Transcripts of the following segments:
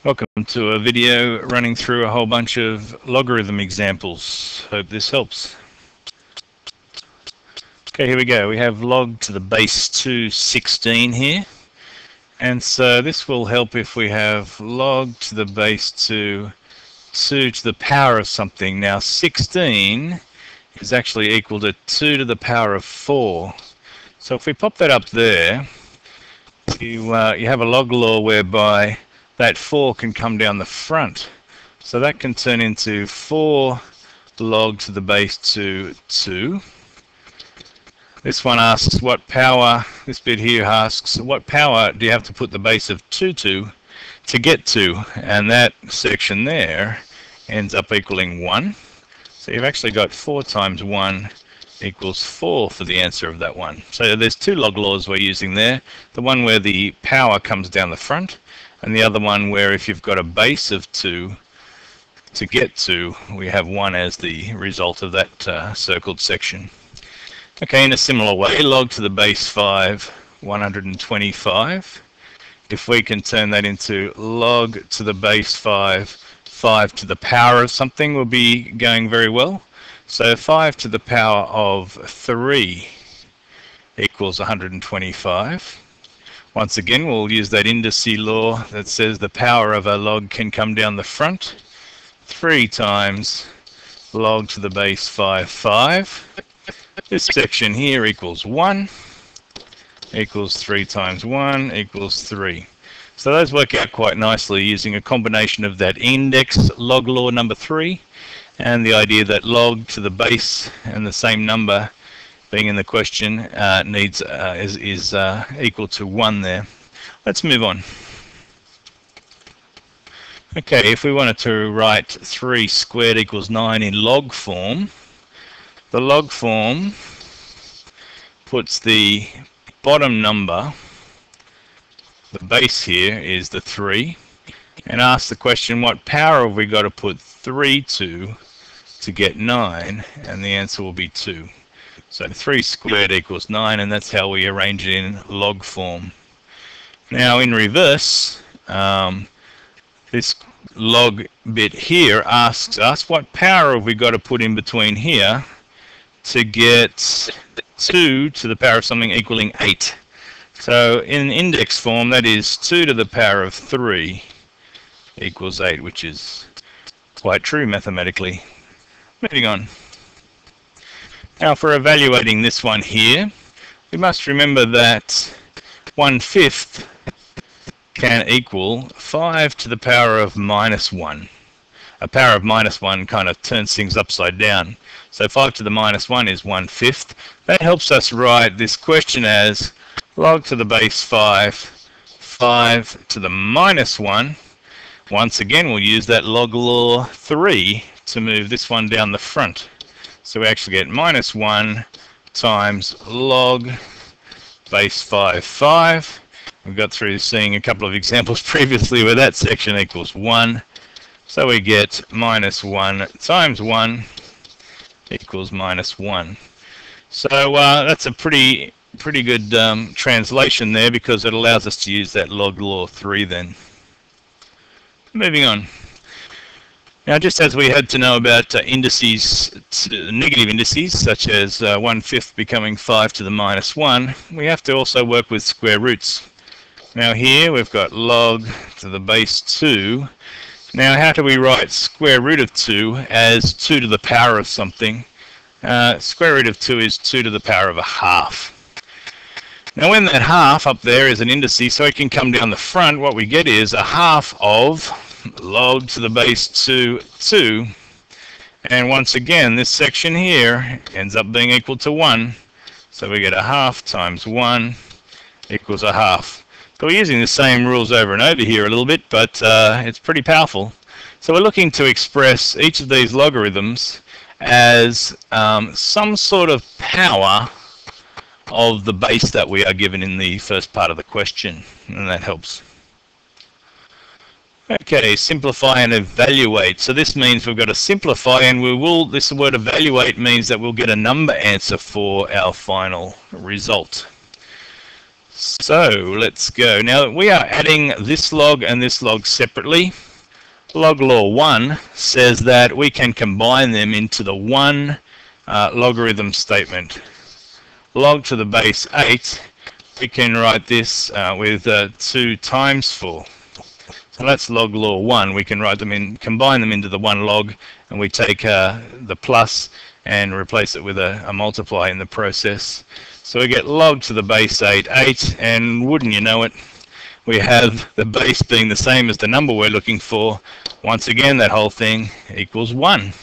Welcome to a video running through a whole bunch of logarithm examples. Hope this helps. Okay, here we go. We have log to the base 2 16 here. And so this will help if we have log to the base 2 to the power of something. Now 16 is actually equal to 2 to the power of 4. So if we pop that up there, you have a log law whereby that 4 can come down the front. So that can turn into 4 log to the base 2. This one asks what power, this bit here asks what power do you have to put the base of 2 to get to, and that section there ends up equaling 1. So you've actually got 4 times 1 equals 4 for the answer of that one. So there's two log laws we're using there. The one where the power comes down the front, and the other one where if you've got a base of 2 to get to, we have 1 as the result of that circled section. Okay, in a similar way, log to the base 5, 125. If we can turn that into log to the base 5, 5 to the power of something, will be going very well. So 5 to the power of 3 equals 125. Once again, we'll use that indice law that says the power of a log can come down the front. 3 times log to the base 5, 5. This section here equals 1, equals 3 times 1 equals 3. So those work out quite nicely using a combination of that index log law number 3 and the idea that log to the base and the same number being in the question is equal to 1 there. Let's move on. Okay, if we wanted to write 3 squared equals 9 in log form, the log form puts the bottom number, the base here is the 3, and asks the question what power have we got to put 3 to get 9, and the answer will be 2. So 3 squared equals 9, and that's how we arrange it in log form. Now in reverse, this log bit here asks us what power have we got to put in between here to get 2 to the power of something equaling 8. So in index form, that is 2 to the power of 3 equals 8, which is quite true mathematically. Moving on. Now for evaluating this one here, we must remember that 1/5 can equal 5 to the power of minus 1. A power of minus 1 kind of turns things upside down. So 5 to the minus 1 is 1/5. That helps us write this question as log to the base 5, 5 to the minus 1. Once again, we'll use that log law 3 to move this one down the front. So we actually get minus 1 times log base 5, 5. We got through seeing a couple of examples previously where that section equals 1. So we get minus 1 times 1 equals minus 1. So that's a pretty good translation there, because it allows us to use that log law 3 then. Moving on. Now, just as we had to know about indices, negative indices, such as 1/5 becoming 5 to the minus 1, we have to also work with square roots. Now here we've got log to the base 2. Now how do we write square root of 2 as 2 to the power of something? Square root of 2 is 2 to the power of a half. Now when that half up there is an indice, so it can come down the front, what we get is a half of log to the base 2, 2. And once again, this section here ends up being equal to 1. So we get a half times 1 equals a half. So we're using the same rules over and over here a little bit, but it's pretty powerful. So we're looking to express each of these logarithms as some sort of power of the base that we are given in the first part of the question, and that helps. Okay, simplify and evaluate. So this means we've got to simplify, and this word evaluate means that we'll get a number answer for our final result. So let's go. Now we are adding this log and this log separately. Log law 1 says that we can combine them into the one logarithm statement. Log to the base 8, we can write this with 2 times 4. So that's log law 1. We can write them in, combine them into the one log, and we take the plus and replace it with a multiply in the process. So we get log to the base 8, and wouldn't you know it, we have the base being the same as the number we're looking for. Once again, that whole thing equals 1.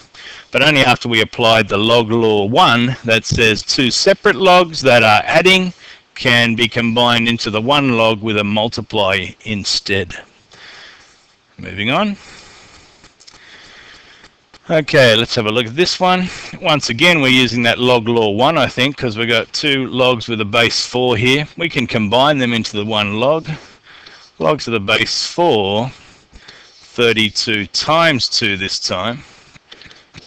But only after we applied the log law 1 that says 2 separate logs that are adding can be combined into the one log with a multiply instead. Moving on. Okay, let's have a look at this one. Once again, we're using that log law 1, I think, because we've got 2 logs with a base 4 here. We can combine them into the one log. Log to the base 4, 32 times 2 this time,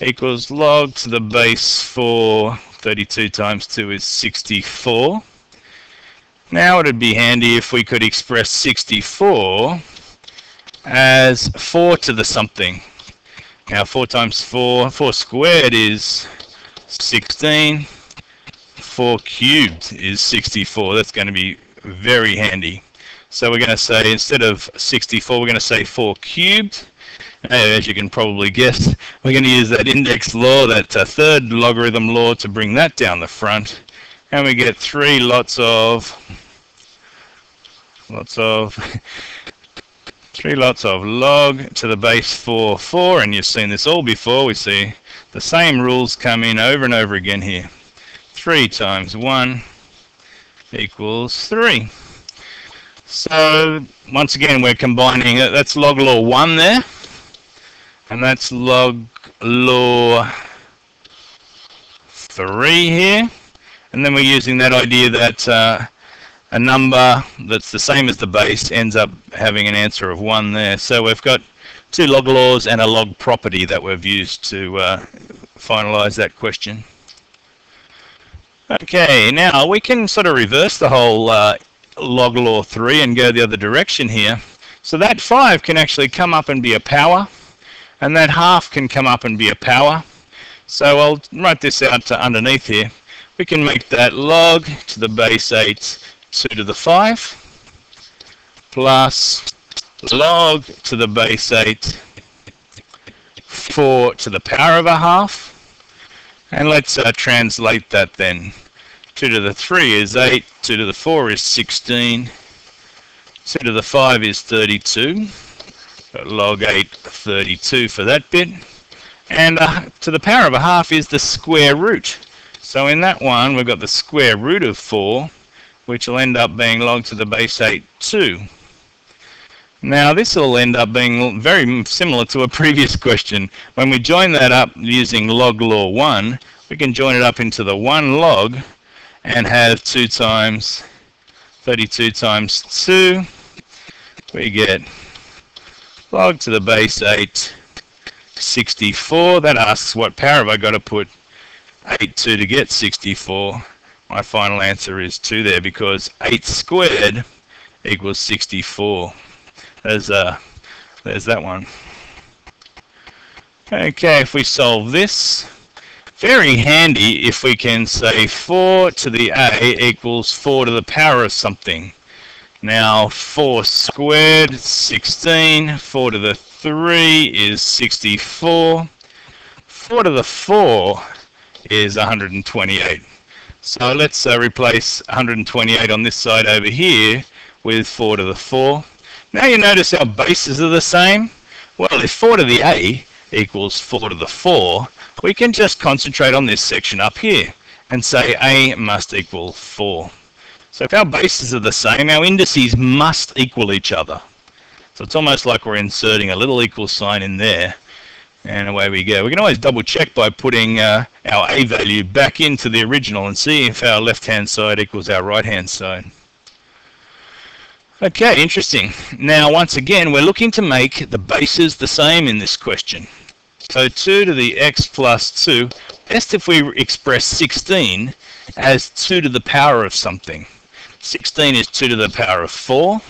equals log to the base 4, 32 times 2 is 64. Now it'd be handy if we could express 64 as 4 to the something. Now 4 times 4, 4 squared is 16, 4 cubed is 64. That's going to be very handy. So we're going to say, instead of 64, we're going to say 4 cubed. As you can probably guess, we're going to use that index law, that third logarithm law, to bring that down the front. And we get 3 lots of 3 lots of log to the base 4, 4, and you've seen this all before. We see the same rules come in over and over again here. 3 times 1 equals 3. So once again, we're combining it. That's log law 1 there, and that's log law 3 here. And then we're using that idea that a number that's the same as the base ends up having an answer of 1 there. So we've got 2 log laws and a log property that we've used to finalize that question. Okay, now we can sort of reverse the whole log law 3 and go the other direction here. So that 5 can actually come up and be a power, and that half can come up and be a power. So I'll write this out underneath here. We can make that log to the base 8, 2 to the 5, plus log to the base 8, 4 to the power of a half. And let's translate that then. 2 to the 3 is 8, 2 to the 4 is 16, 2 to the 5 is 32, log 8, 32 for that bit, and to the power of a half is the square root. So in that one, we've got the square root of 4, which will end up being log to the base 8, 2. Now this will end up being very similar to a previous question. When we join that up using log law 1, we can join it up into the one log and have 2 times 32 times 2. We get log to the base 8, 64. That asks what power have I got to put 8 to get 64. My final answer is 2 there, because 8 squared equals 64. There's that one. Okay, if we solve this, very handy if we can say 4 to the a equals 4 to the power of something. Now 4 squared, 16, 4 to the 3 is 64, 4 to the 4 is 128. So let's replace 128 on this side over here with 4 to the 4. Now you notice our bases are the same. Well, if 4 to the a equals 4 to the 4, we can just concentrate on this section up here and say a must equal 4. So if our bases are the same, our indices must equal each other. So it's almost like we're inserting a little equal sign in there, and away we go. We can always double check by putting our a value back into the original and see if our left-hand side equals our right-hand side. Okay, interesting. Now once again, we're looking to make the bases the same in this question. So 2 to the x plus 2, best if we express 16 as 2 to the power of something. 16 is 2 to the power of 4.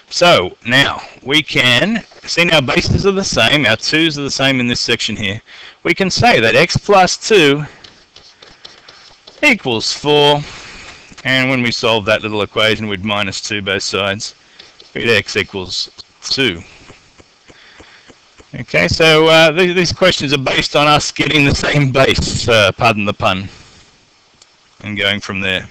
So now we can see our bases are the same, our 2's are the same in this section here. We can say that x plus 2 equals 4, and when we solve that little equation with minus 2 both sides, we get x equals 2. Okay, so these questions are based on us getting the same base, pardon the pun, and going from there.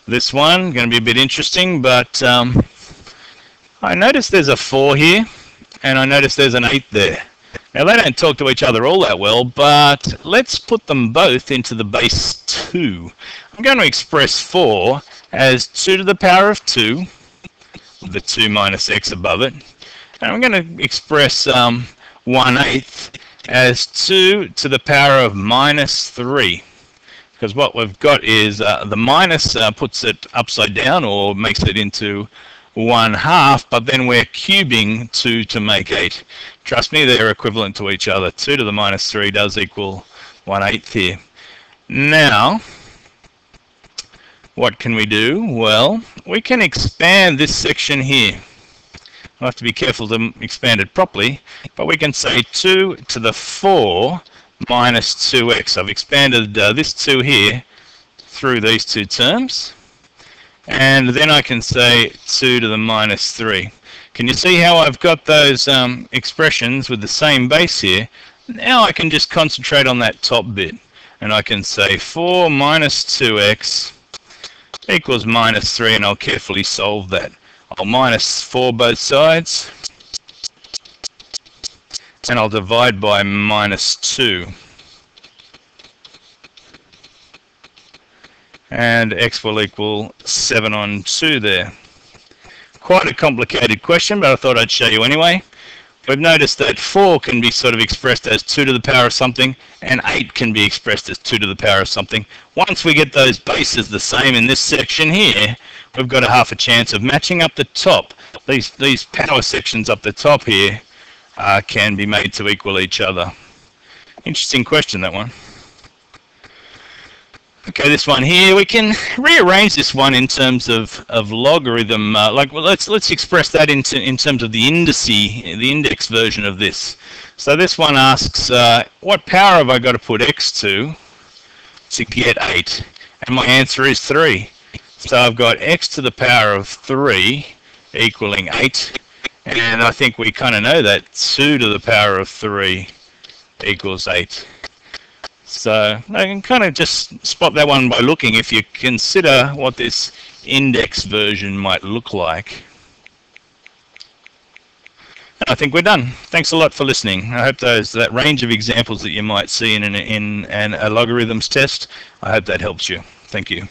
This one going to be a bit interesting, but I notice there's a 4 here, and I notice there's an 8 there. Now they don't talk to each other all that well, but let's put them both into the base 2. I'm going to express 4 as 2 to the power of 2, the 2 minus x above it. And I'm going to express 1/8 as 2 to the power of minus 3. Because what we've got is the minus puts it upside down or makes it into 1/2, but then we're cubing 2 to make 8. Trust me, they're equivalent to each other. 2 to the minus 3 does equal 1/8 here. Now, what can we do? Well, we can expand this section here. I'll have to be careful to expand it properly, but we can say 2 to the 4 minus 2x. I've expanded this 2 here through these two terms, and then I can say 2 to the minus 3. Can you see how I've got those expressions with the same base here? Now I can just concentrate on that top bit, and I can say 4 minus 2x equals minus 3, and I'll carefully solve that. I'll minus 4 both sides, and I'll divide by minus 2. And x will equal 7 on 2 there. Quite a complicated question, but I thought I'd show you anyway. We've noticed that 4 can be sort of expressed as 2 to the power of something, and 8 can be expressed as 2 to the power of something. Once we get those bases the same in this section here, we've got a half a chance of matching up the top. These power sections up the top here can be made to equal each other. Interesting question, that one. Okay, this one here, we can rearrange this one in terms of logarithm. Let's express that in terms of the index version of this. So this one asks, what power have I got to put x to get 8? And my answer is 3. So I've got x to the power of 3 equaling 8. And I think we kind of know that 2 to the power of 3 equals 8. So I can kind of just spot that one by looking if you consider what this index version might look like. I think we're done. Thanks a lot for listening. I hope that range of examples that you might see in a logarithms test, I hope that helps you. Thank you.